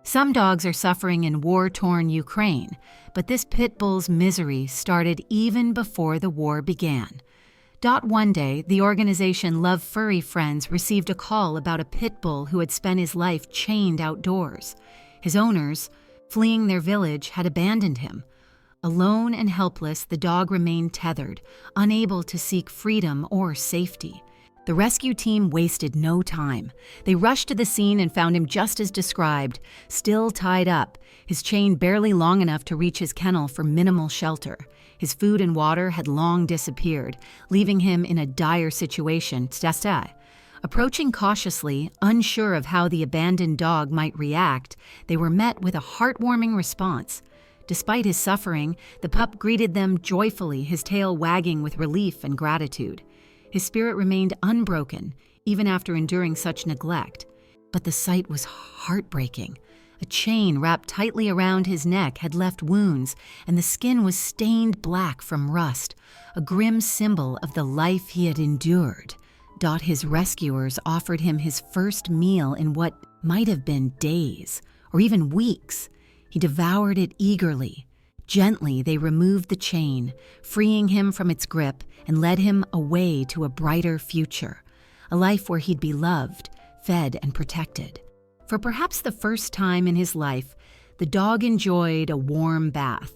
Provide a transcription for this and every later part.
Some dogs are suffering in war-torn Ukraine, but this pit bull's misery started even before the war began. One day, the organization Love Furry Friends received a call about a pit bull who had spent his life chained outdoors. His owners, fleeing their village, had abandoned him. Alone and helpless, the dog remained tethered, unable to seek freedom or safety. The rescue team wasted no time. They rushed to the scene and found him just as described, still tied up, his chain barely long enough to reach his kennel for minimal shelter. His food and water had long disappeared, leaving him in a dire situation. Approaching cautiously, unsure of how the abandoned dog might react, they were met with a heartwarming response. Despite his suffering, the pup greeted them joyfully, his tail wagging with relief and gratitude. His spirit remained unbroken, even after enduring such neglect. But the sight was heartbreaking. A chain wrapped tightly around his neck had left wounds, and the skin was stained black from rust, a grim symbol of the life he had endured. His rescuers offered him his first meal in what might have been days, or even weeks. He devoured it eagerly. Gently, they removed the chain, freeing him from its grip, and led him away to a brighter future, a life where he'd be loved, fed, and protected. For perhaps the first time in his life, the dog enjoyed a warm bath.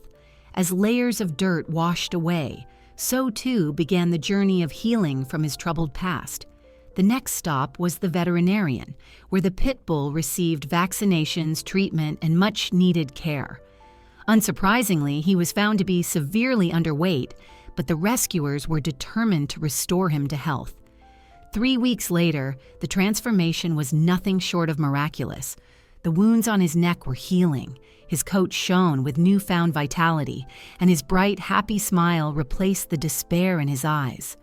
As layers of dirt washed away, so too began the journey of healing from his troubled past. The next stop was the veterinarian, where the pit bull received vaccinations, treatment, and much-needed care. Unsurprisingly, he was found to be severely underweight, but the rescuers were determined to restore him to health. 3 weeks later, the transformation was nothing short of miraculous. The wounds on his neck were healing, his coat shone with newfound vitality, and his bright, happy smile replaced the despair in his eyes.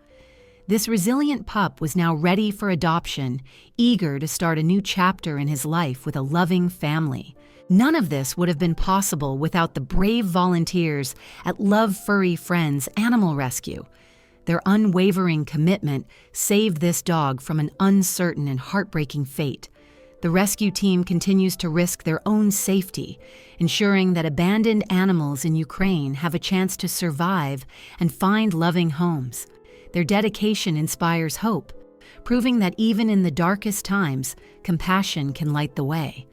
This resilient pup was now ready for adoption, eager to start a new chapter in his life with a loving family. None of this would have been possible without the brave volunteers at Love Furry Friends Animal Rescue. Their unwavering commitment saved this dog from an uncertain and heartbreaking fate. The rescue team continues to risk their own safety, ensuring that abandoned animals in Ukraine have a chance to survive and find loving homes. Their dedication inspires hope, proving that even in the darkest times, compassion can light the way.